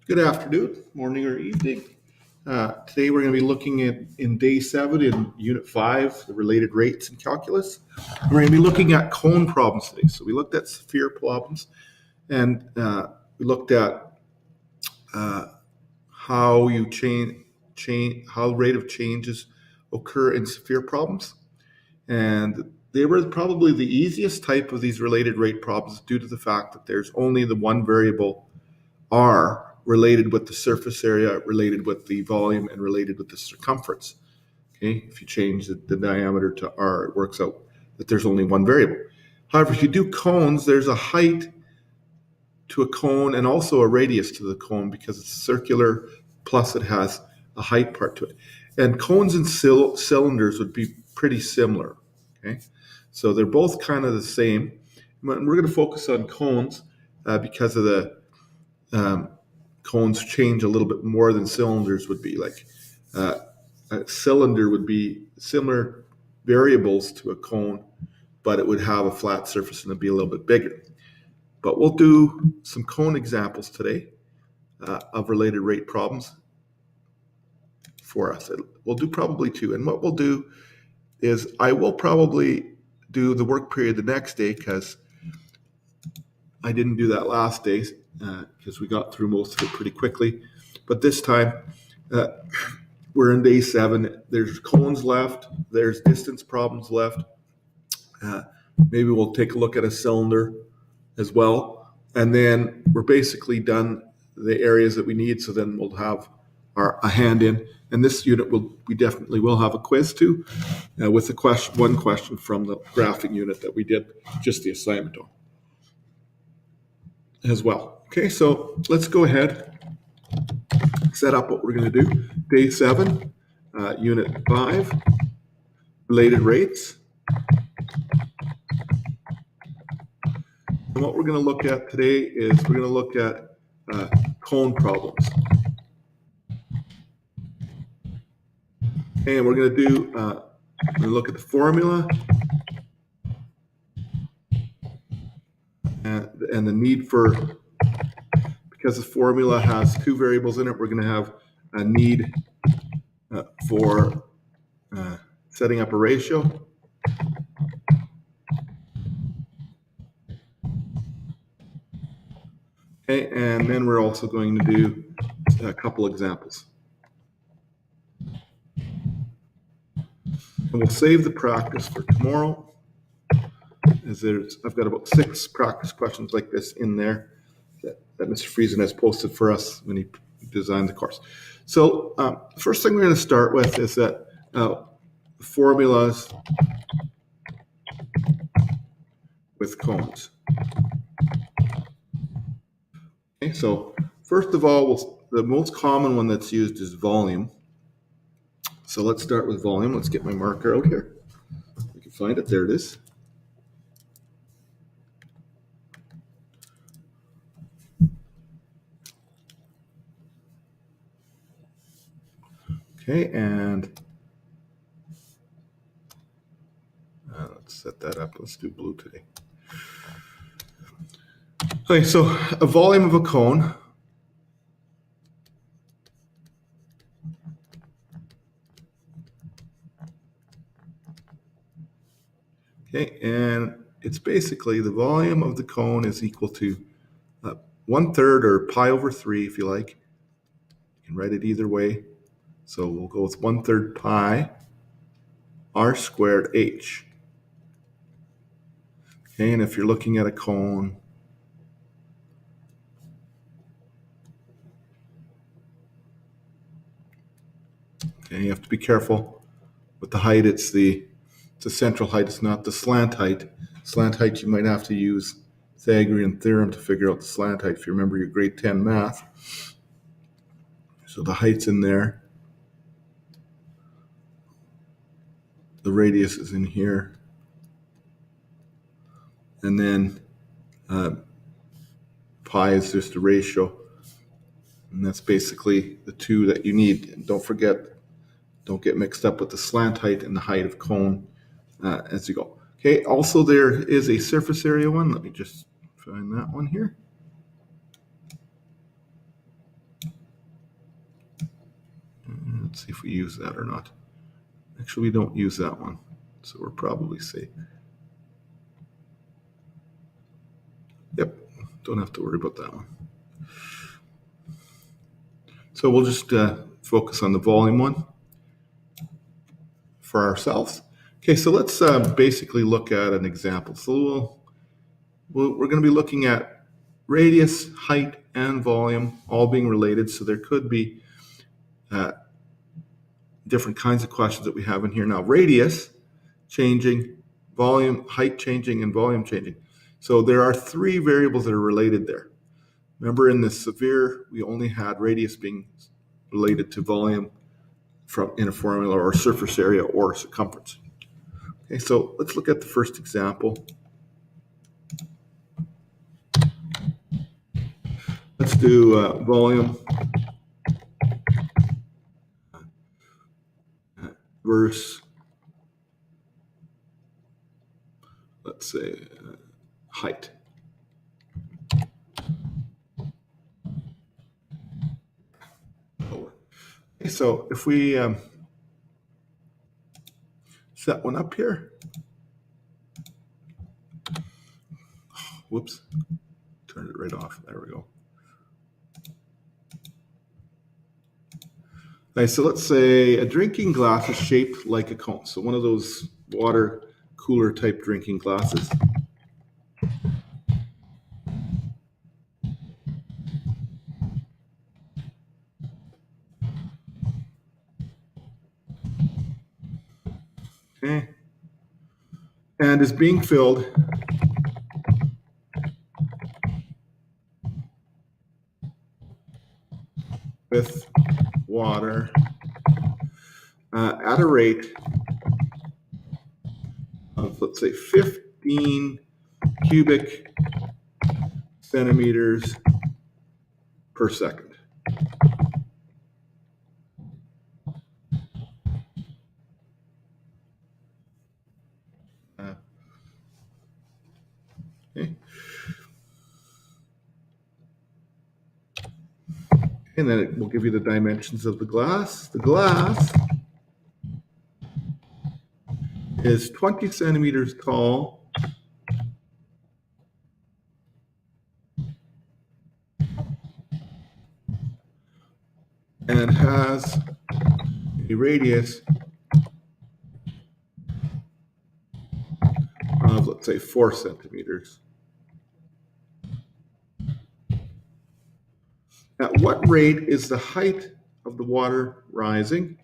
Good afternoon, morning, or evening. Today we're going to be looking at in day 7 in unit 5, the related rates in calculus. We're going to be looking at cone problems today. So we looked at sphere problems and we looked at uh, how you change how rate of changes occur in sphere problems. And they were probably the easiest type of these related rate problems due to the fact that there's only the one variable r related with the surface area, related with the volume, and related with the circumference. Okay, if you change the diameter to r, it works out that there's only one variable. However, if you do cones, there's a height to a cone and also a radius to the cone because it's circular, plus it has a height part to it. And cones and cylinders would be pretty similar. Okay, so they're both kind of the same. We're going to focus on cones because of the cones change a little bit more than cylinders would be. Like a cylinder would be similar variables to a cone, but it would have a flat surface and it'd be a little bit bigger. But we'll do some cone examples today of related rate problems for us. We'll do probably two. And what we'll do is I will probably do the work period the next day because I didn't do that last day because we got through most of it pretty quickly. But this time, we're in day 7. There's cones left. There's distance problems left. Maybe we'll take a look at a cylinder as well. And then we're basically done the areas that we need. So then we'll have a hand in. And this unit we definitely will have a quiz too, with one question from the graphing unit that we did just the assignment on as well. Okay, so let's go ahead, set up what we're going to do. Day 7, unit 5, related rates. And what we're going to look at today is we're going to look at cone problems. And we're going to look at the formula and the need for, because the formula has two variables in it, we're going to have a need for setting up a ratio. Okay, and then we're also going to do a couple examples. And we'll save the practice for tomorrow, as I've got about 6 practice questions like this in there that Mr. Friesen has posted for us when he designed the course. So the first thing we're going to start with is that formulas with cones. Okay, so first of all, the most common one that's used is volume. So let's start with volume. Let's get my marker out here. I can find it. There it is. Okay, and let's set that up. Let's do blue today. Okay, so a volume of a cone okay, and it's basically the volume of the cone is equal to 1/3 or pi over 3 if you like. You can write it either way. So we'll go with 1/3 pi r squared h. Okay, and if you're looking at a cone, okay, you have to be careful with the height. It's the central height. It's not the slant height. Slant height, you might have to use Pythagorean theorem to figure out the slant height if you remember your grade 10 math. So the height's in there. The radius is in here. And then pi is just a ratio. And that's basically the two that you need. And don't forget, don't get mixed up with the slant height and the height of cone as you go. Okay, also there is a surface area one. Let me just find that one here. Let's see if we use that or not. Actually, we don't use that one, so we're probably safe. Yep, don't have to worry about that one. So we'll just focus on the volume one for ourselves. Okay, so let's basically look at an example. So we're going to be looking at radius, height, and volume all being related. So there could be different kinds of questions that we have in here. Now, radius changing, volume, height changing, and volume changing. So there are three variables that are related there. Remember, in the severe, we only had radius being related to volume in a formula, or surface area, or circumference. Okay, so let's look at the first example. Let's do volume versus, let's say, height. Okay, so if we set one up here, whoops, turned it right off. There we go. Okay, so let's say a drinking glass is shaped like a cone. So one of those water cooler type drinking glasses. Okay. And is being filled with water at a rate of, let's say, 15 cubic centimeters per second. Okay. And then it will give you the dimensions of the glass. The glass is 20 centimeters tall and has a radius of, let's say, 4 centimeters. At what rate is the height of the water rising?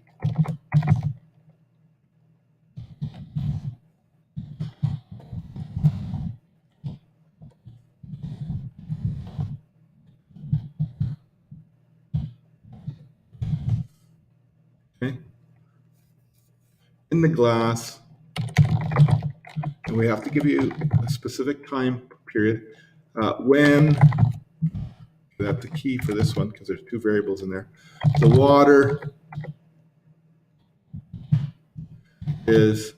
Okay. In the glass, and we have to give you a specific time period when, we have the key for this one because there's two variables in there. The water is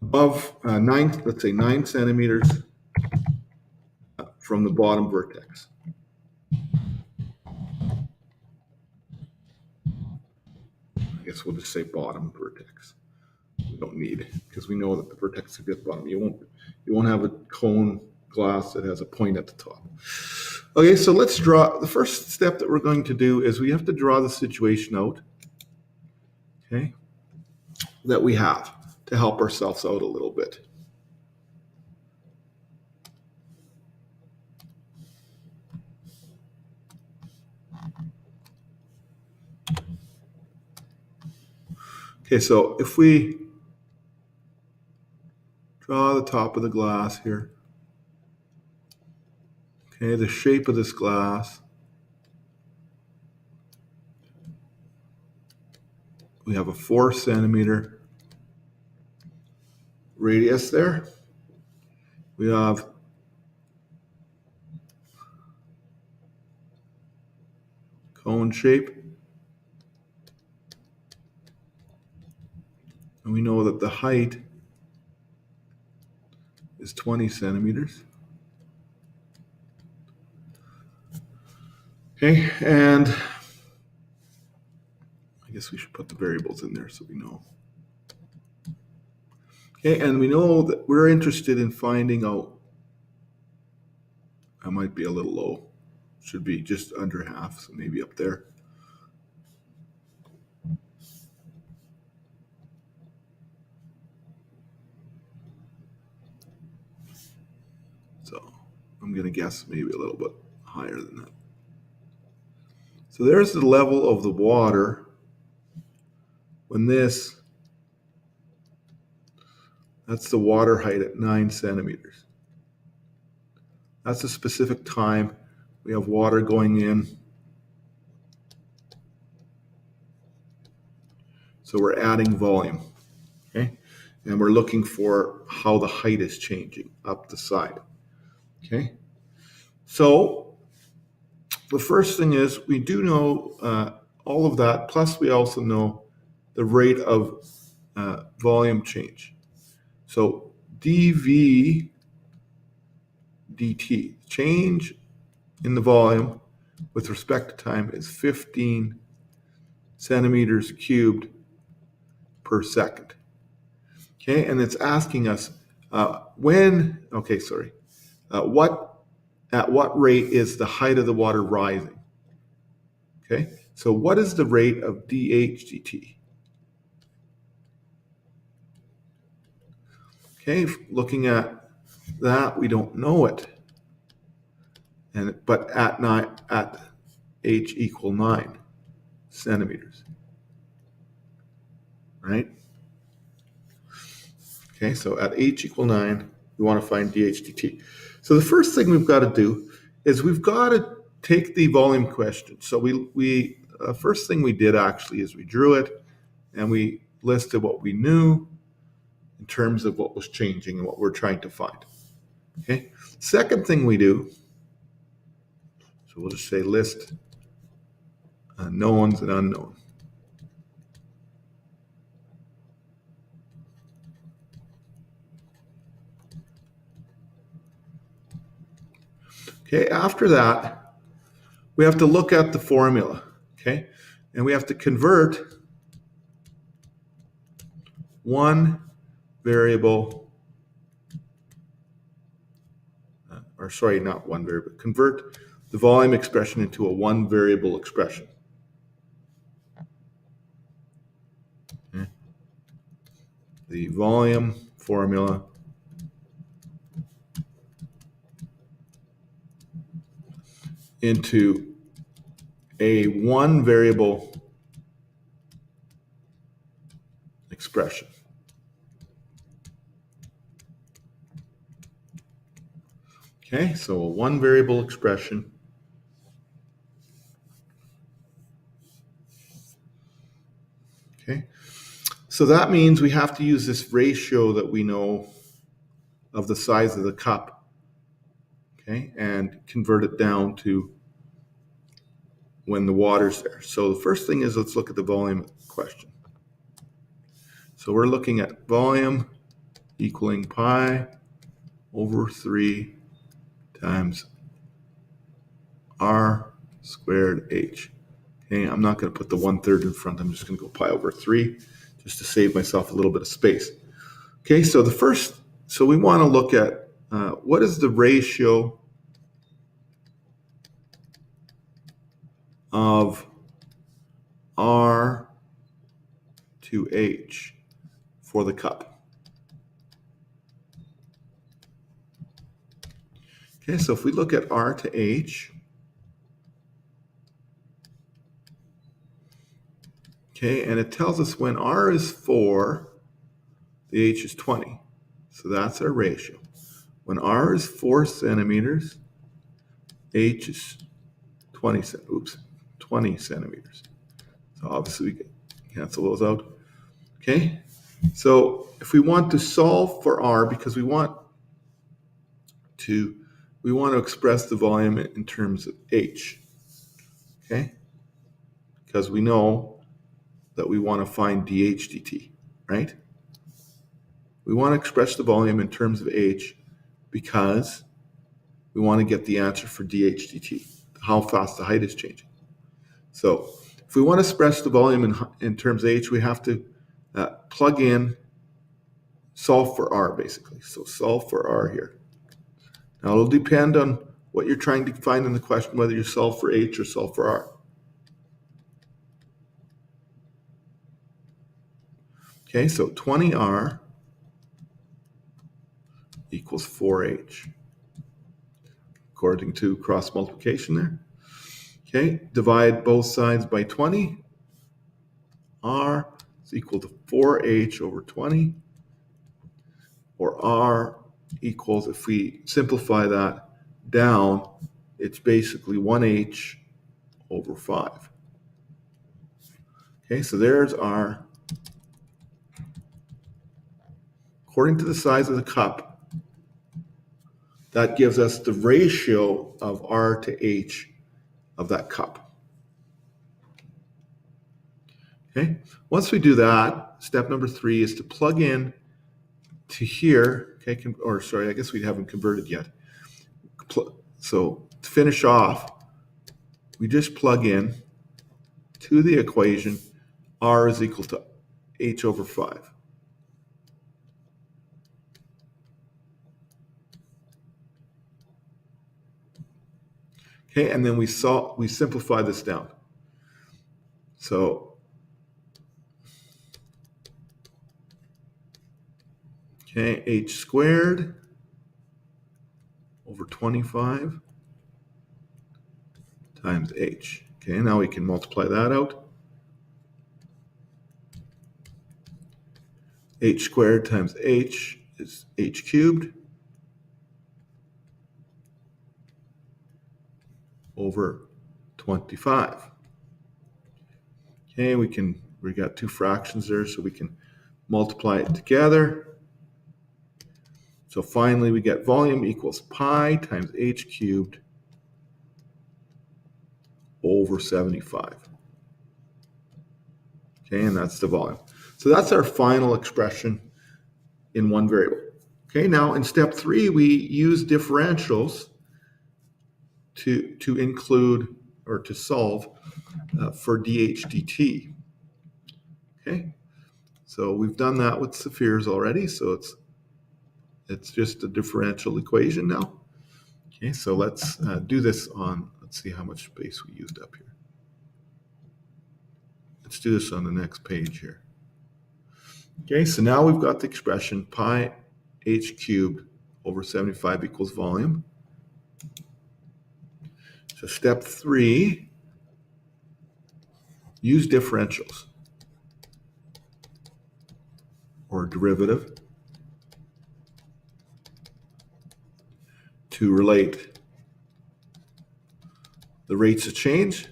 above let's say 9 centimeters from the bottom vertex. I guess we'll just say bottom vertex. We don't need, because we know that the vertex will be at the bottom. You won't have a cone glass that has a point at the top. Okay, so let's draw. The first step that we're going to do is we have to draw the situation out, okay, that we have to help ourselves out a little bit. Okay, so if we draw the top of the glass here, okay, the shape of this glass, we have a 4 centimeter radius there. We have cone shape. And we know that the height is 20 centimeters. Okay, and guess we should put the variables in there so we know. Okay, and we know that we're interested in finding out, I might be a little low, should be just under half, so maybe up there. So I'm going to guess maybe a little bit higher than that. So there's the level of the water when that's the water height at 9 centimeters. That's a specific time. We have water going in. So we're adding volume, okay? And we're looking for how the height is changing up the side, okay? So the first thing is we do know all of that, plus we also know the rate of volume change. So dV dt, change in the volume with respect to time is 15 centimeters cubed per second. Okay, and it's asking us at what rate is the height of the water rising? Okay, so what is the rate of dH dt? Okay, looking at that, we don't know it. But at h equal 9 centimeters, right? Okay, so at h equal 9, we want to find dH dt. So the first thing we've got to do is we've got to take the volume question. So we first thing we did actually is we drew it and we listed what we knew in terms of what was changing and what we're trying to find. Okay. Second thing we do, so we'll just say list knowns and unknown. Okay, after that, we have to look at the formula, okay? And we have to convert one variable, convert the volume expression into a one variable expression. Okay. The volume formula into a one variable expression. Okay, so a one variable expression. Okay, so that means we have to use this ratio that we know of the size of the cup, okay, and convert it down to when the water's there. So the first thing is, let's look at the volume question. So we're looking at volume equaling pi over 3 times r squared h. Okay, I'm not going to put the 1/3 in front. I'm just going to go pi over 3 just to save myself a little bit of space. Okay, so we want to look at what is the ratio of r to h for the cup. Okay, so if we look at r to h, okay, and it tells us when r is 4, the h is 20. So that's our ratio. When r is 4 centimeters, h is 20 centimeters. So obviously we can cancel those out. Okay, so if we want to solve for r, because we want to express the volume in terms of h, okay? Because we know that we want to find dH dt, right? We want to express the volume in terms of h because we want to get the answer for dH dt, how fast the height is changing. So if we want to express the volume in terms of H, we have to plug in, solve for R basically. So solve for R here. Now it'll depend on what you're trying to find in the question, whether you solve for H or solve for R. Okay, so 20R equals 4H, according to cross multiplication there. Okay, divide both sides by 20. R is equal to 4H over 20, or R equals, if we simplify that down, it's basically 1H over 5. Okay, so there's R. According to the size of the cup, that gives us the ratio of R to H of that cup. Okay, once we do that, step number 3 is to plug in to here. Okay, or sorry, I guess we haven't converted yet. So to finish off, we just plug in to the equation R is equal to H over 5. Okay, and then we simplify this down. So okay, H squared over 25 times H. Okay, now we can multiply that out. H squared times H is H cubed over 25. Okay, we got two fractions there, so we can multiply it together. So finally we get volume equals pi times H cubed over 75. Okay, and that's the volume. So that's our final expression in one variable. Okay, now in step 3, we use differentials to include or to solve for dH dt. Okay, so we've done that with spheres already, so it's just a differential equation now. Okay, so let's do this on, let's see how much space we used up here. Let's do this on the next page here. Okay, so now we've got the expression pi h cubed over 75 equals volume. So step 3, use differentials or derivative to relate the rates of change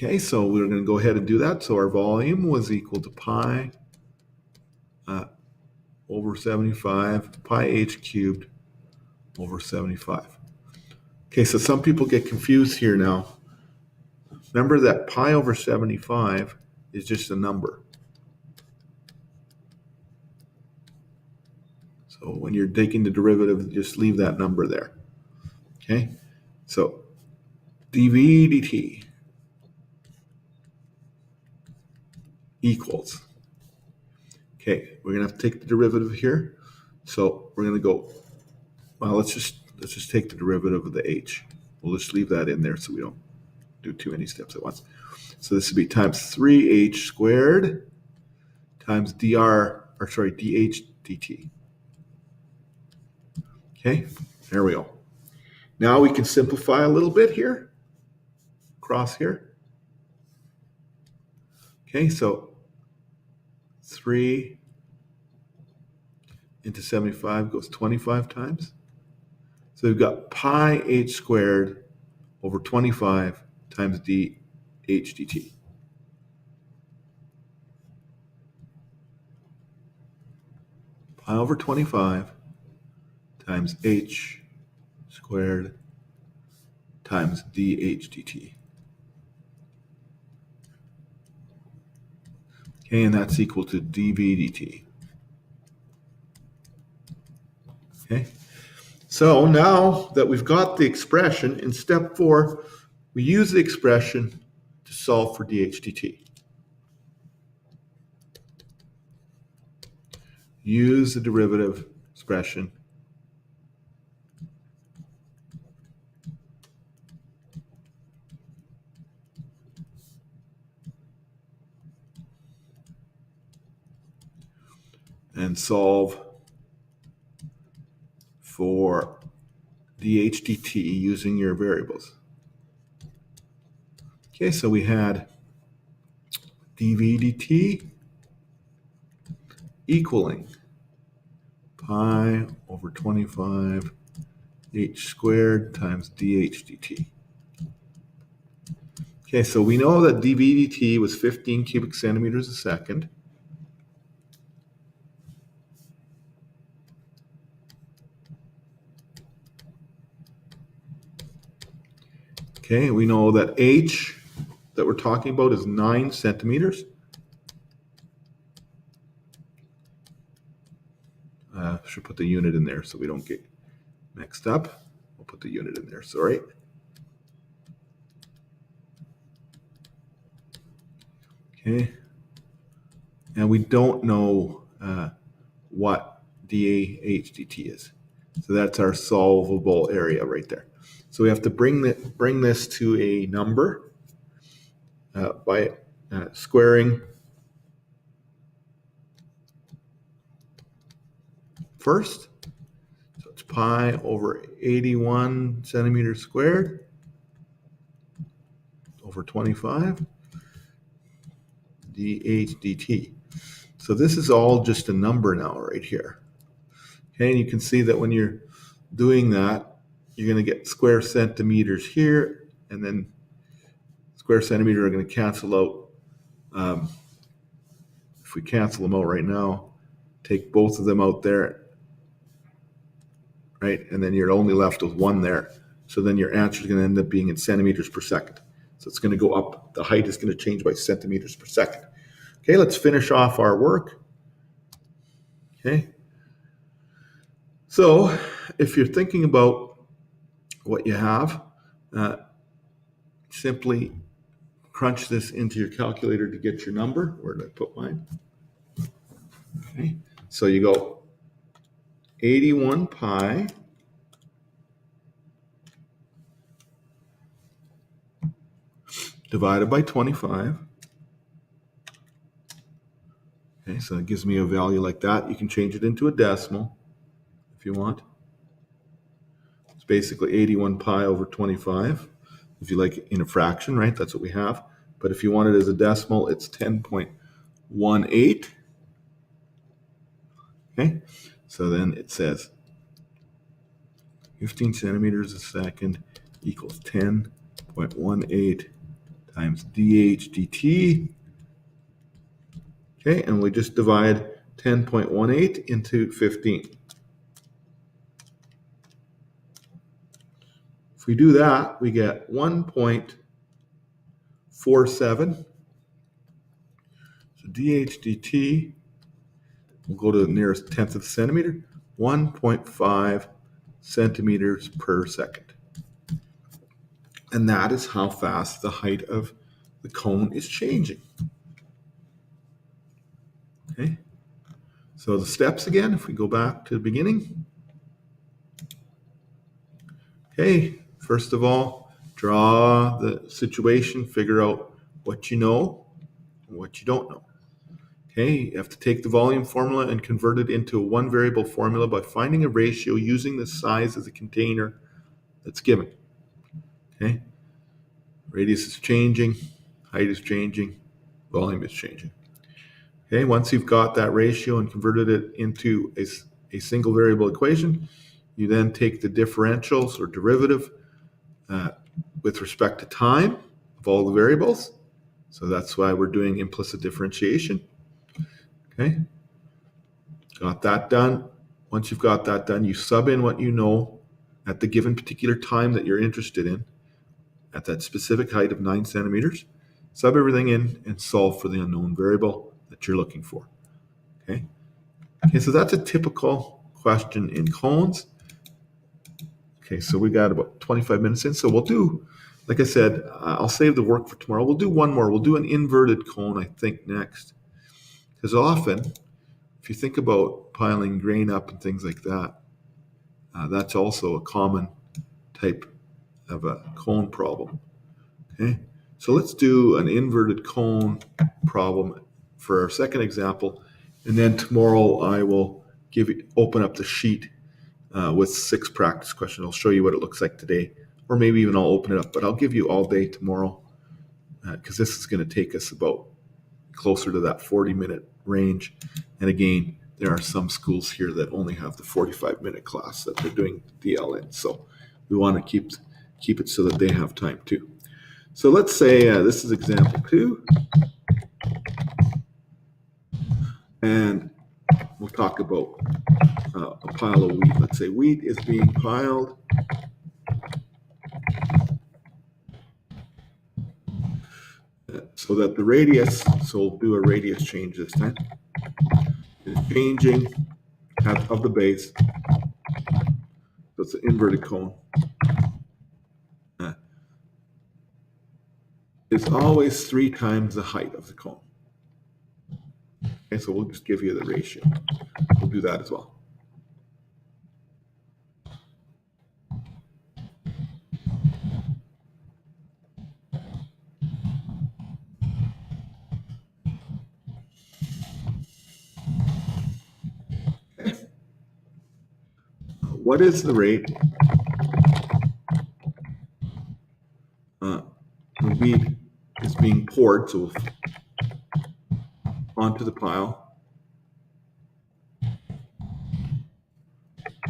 Okay, so we're going to go ahead and do that. So our volume was equal to pi over 75, pi h cubed over 75. Okay, so some people get confused here now. Remember that pi over 75 is just a number. So when you're taking the derivative, just leave that number there. Okay, so dv dt equals. Okay, we're gonna have to take the derivative here. So we're gonna go, well, let's just take the derivative of the h. We'll just leave that in there so we don't do too many steps at once. So this would be times 3h squared times dh dt. Okay, there we go. Now we can simplify a little bit here, across here. Okay, so 3 into 75 goes 25 times. So we've got pi h squared over 25 times dh dt. Pi over 25 times h squared times dh dt. Okay, and that's equal to dv dt. Okay, So now that we've got the expression, in step 4, we use the expression to solve for dH/dt. Use the derivative expression and solve for dH/dt using your variables. Okay, so we had dV/dt equaling pi over 25 h squared times dH/dt. Okay, so we know that dV/dt was 15 cubic centimeters a second. Okay, we know that h that we're talking about is 9 centimeters. Should put the unit in there so we don't get mixed up. We'll put the unit in there, sorry. Okay, and we don't know what dH/dt is. So that's our solvable area right there. So we have to bring this to a number by squaring first. So it's pi over 81 centimeters squared over 25 dH/dt. So this is all just a number now right here. Okay, and you can see that when you're doing that, you're going to get square centimeters here, and then square centimeter are going to cancel out. If we cancel them out right now, take both of them out there, right? And then you're only left with 1 there. So then your answer is going to end up being in centimeters per second. So it's going to go up. The height is going to change by centimeters per second. Okay, let's finish off our work. Okay. So if you're thinking about what you have, simply crunch this into your calculator to get your number. Where did I put mine? Okay, so you go 81 pi divided by 25. Okay, so it gives me a value like that. You can change it into a decimal if you want. It's basically 81 pi over 25. If you like in a fraction, right? That's what we have. But if you want it as a decimal, it's 10.18. Okay, so then it says 15 centimeters a second equals 10.18 times dH/dt. Okay, and we just divide 10.18 into 15. If we do that, we get 1.47. So dH/dt, we'll go to the nearest tenth of a centimeter, 1.5 centimeters per second. And that is how fast the height of the cone is changing. Okay, so the steps again, if we go back to the beginning. Okay, first of all, draw the situation, figure out what you know and what you don't know. Okay, you have to take the volume formula and convert it into a one variable formula by finding a ratio using the size of the container that's given. Okay, radius is changing, height is changing, volume is changing. Okay, once you've got that ratio and converted it into a single variable equation, you then take the differentials or derivative with respect to time of all the variables. So that's why we're doing implicit differentiation. Okay, got that done. Once you've got that done, you sub in what you know at the given particular time that you're interested in, at that specific height of 9 centimeters. Sub everything in and solve for the unknown variable that you're looking for. Okay, so that's a typical question in cones. Okay, so we got about 25 minutes in. So we'll do, like I said, I'll save the work for tomorrow. We'll do one more. We'll do an inverted cone, I think, next. Because often, if you think about piling grain up and things like that, that's also a common type of a cone problem. Okay, so let's do an inverted cone problem for our second example, and then tomorrow I will open up the sheet with 6 practice questions. I'll show you what it looks like today, or maybe even I'll open it up, but I'll give you all day tomorrow because this is going to take us about closer to that 40-minute range. And again, there are some schools here that only have the 45-minute class that they're doing DL in, so we want to keep it so that they have time too. So let's say this is example 2, and we'll talk about a pile of wheat. Let's say wheat is being piled so that the radius, so we'll do a radius change this time, is changing of the base. So it's an inverted cone. It's always 3 times the height of the cone. Okay, so we'll just give you the ratio. We'll do that as well. Okay. What is the rate the wheat is being poured onto the pile?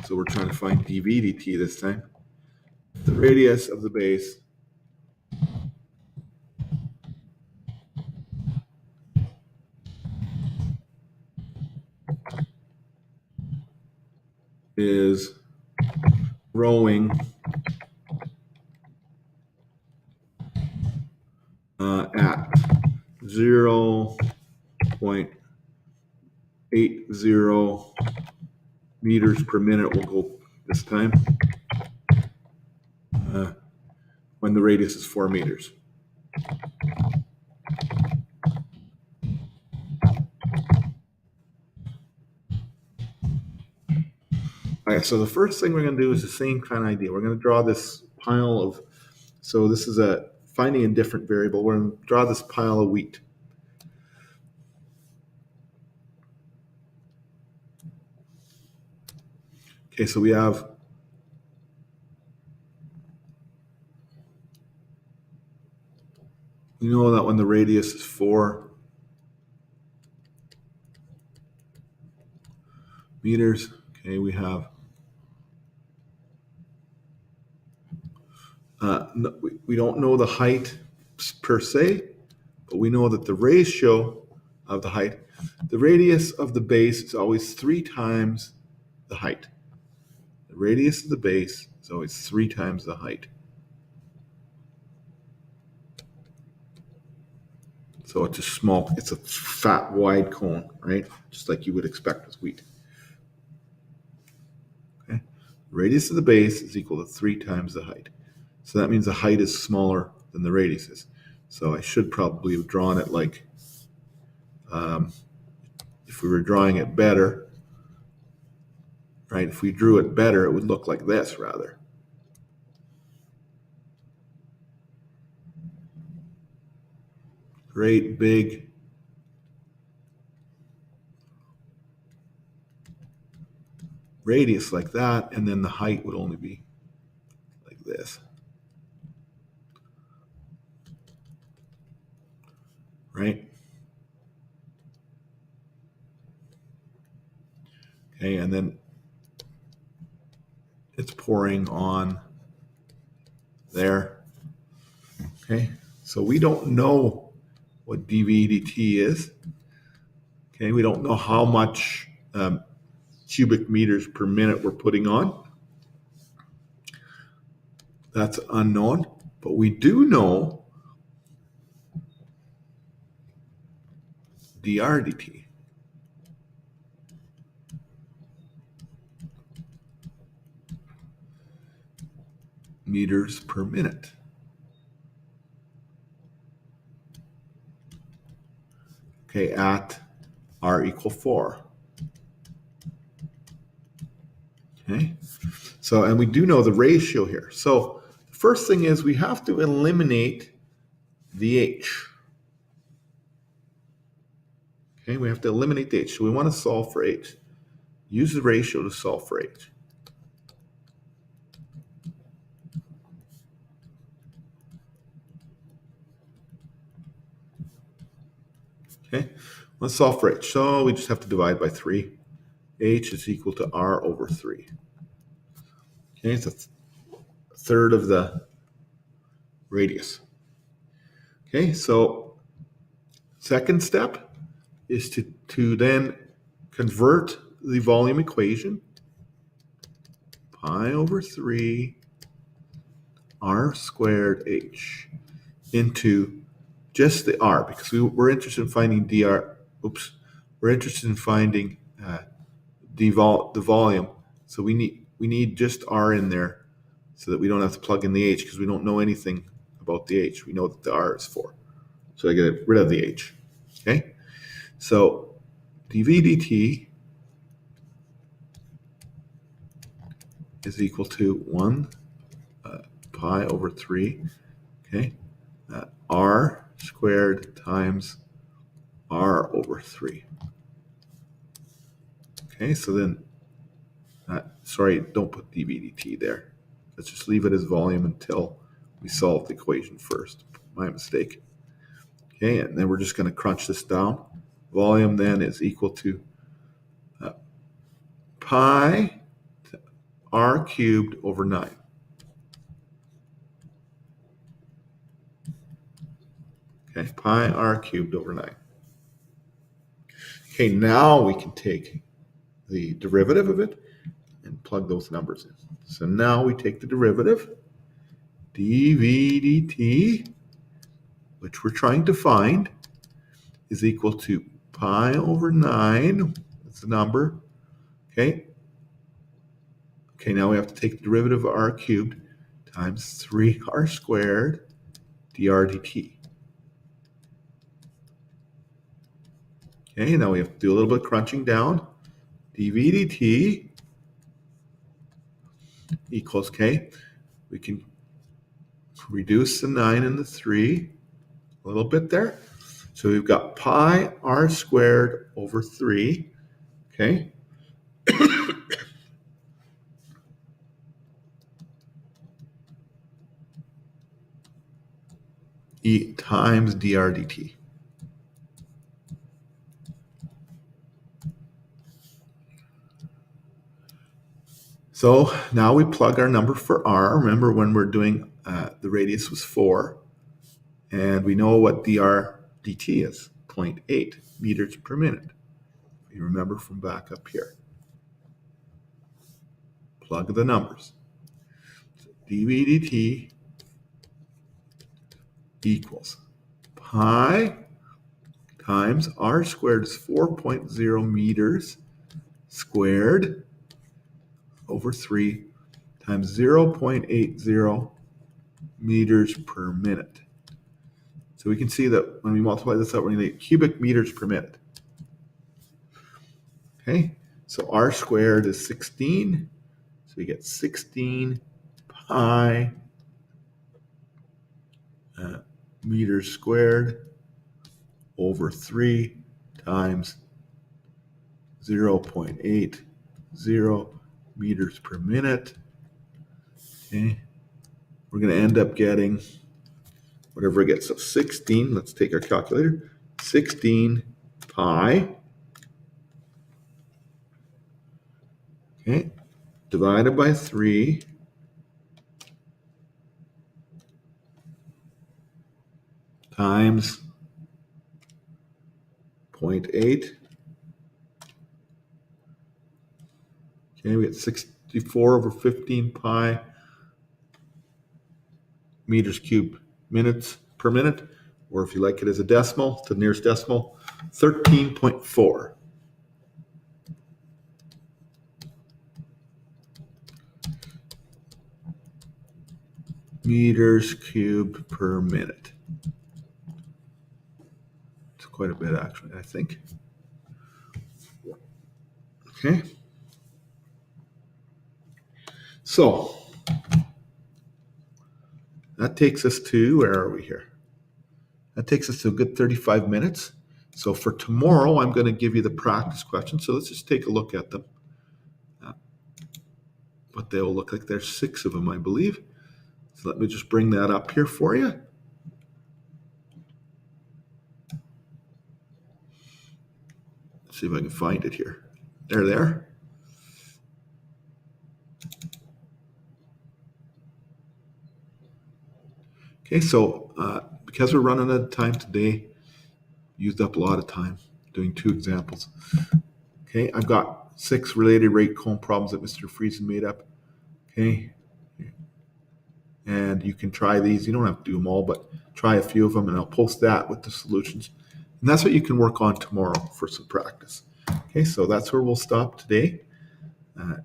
So we're trying to find dV dt this time. The radius of the base is rowing at 0.80 meters per minute. We'll go this time when the radius is 4 meters. All right, so the first thing we're going to do is the same kind of idea. We're going to draw this pile of, so this is a finding a different variable. We're going to draw this pile of wheat. Okay, so we know that when the radius is 4 meters, okay, we have we don't know the height per se, but we know that the ratio of the height, the radius of the base is always 3 times the height. The radius of the base is always 3 times the height. So it's it's a fat, wide cone, right? Just like you would expect with wheat. Okay. The radius of the base is equal to 3 times the height. So that means the height is smaller than the radius is. So I should probably have drawn it like, if we were drawing it better, right? If we drew it better, it would look like this rather. Great big radius like that, and then the height would only be like this. Right? Okay, and then it's pouring on there. Okay, so we don't know what dV dt is. Okay, we don't know how much cubic meters per minute we're putting on. That's unknown, but we do know dr dt. meters per minute. Okay, at R equal 4. Okay, so, and we do know the ratio here. So the first thing is we have to eliminate the H. Okay, we have to eliminate the H. So we want to solve for H. Use the ratio to solve for H. Okay, let's solve for H. So we just have to divide by 3. H is equal to R over 3. Okay, it's a third of the radius. Okay, so second step is to then convert the volume equation, pi over 3 R squared H, into just the R, because we're interested in finding dr. We're interested in finding the volume. So we need just R in there, so that we don't have to plug in the H, because we don't know anything about the H. We know that the R is 4, so I get rid of the H. Okay, so dV dt is equal to 1 pi over 3. Okay, R squared times R over 3. Okay, so then, sorry, don't put dV dt there. Let's just leave it as volume until we solve the equation first. My mistake. Okay, and then we're just going to crunch this down. Volume then is equal to pi R cubed over 9. Okay, pi R cubed over 9. Okay, now we can take the derivative of it and plug those numbers in. So now we take the derivative, dV dt, which we're trying to find, is equal to pi over 9. That's the number. Okay. Okay, now we have to take the derivative of R cubed times 3R squared dr dt. Okay, now we have to do a little bit of crunching down. dV dt equals, okay, we can reduce the 9 and the 3 a little bit there. So we've got pi R squared over 3, okay? E times dr dt. So now we plug our number for R. Remember when we're doing, the radius was 4, and we know what dr dt is, 0.8 meters per minute. You remember from back up here. Plug the numbers. So dV dt equals pi times R squared is 4.0 meters squared over 3 times 0.80 meters per minute. So we can see that when we multiply this out, we're going to get cubic meters per minute. Okay, so R squared is 16. So we get 16 pi meters squared over 3 times 0.80 meters per minute. Okay, we're going to end up getting whatever it gets. So 16, let's take our calculator, 16 pi, okay, divided by 3 times 0.8. Okay, we get 64 over 15 pi meters cubed minutes per minute, or if you like it as a decimal, to the nearest decimal, 13.4. meters cubed per minute. It's quite a bit, actually, I think. Okay. So that takes us to, where are we here? That takes us to a good 35 minutes. So for tomorrow, I'm going to give you the practice questions. So let's just take a look at them. What they'll look like. There's 6 of them, I believe. So let me just bring that up here for you. Let's see if I can find it here. There. Okay, so because we're running out of time today, used up a lot of time doing 2 examples. Okay, I've got 6 related rate cone problems that Mr. Friesen made up. Okay, and you can try these. You don't have to do them all, but try a few of them, and I'll post that with the solutions. And that's what you can work on tomorrow for some practice. Okay, so that's where we'll stop today.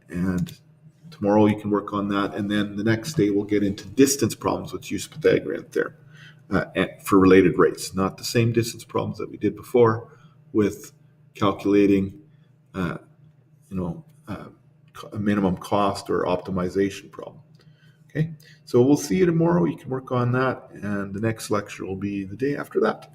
And tomorrow you can work on that. And then the next day we'll get into distance problems with use of Pythagorean theorem for related rates. Not the same distance problems that we did before with calculating, a minimum cost or optimization problem. Okay, so we'll see you tomorrow. You can work on that. And the next lecture will be the day after that.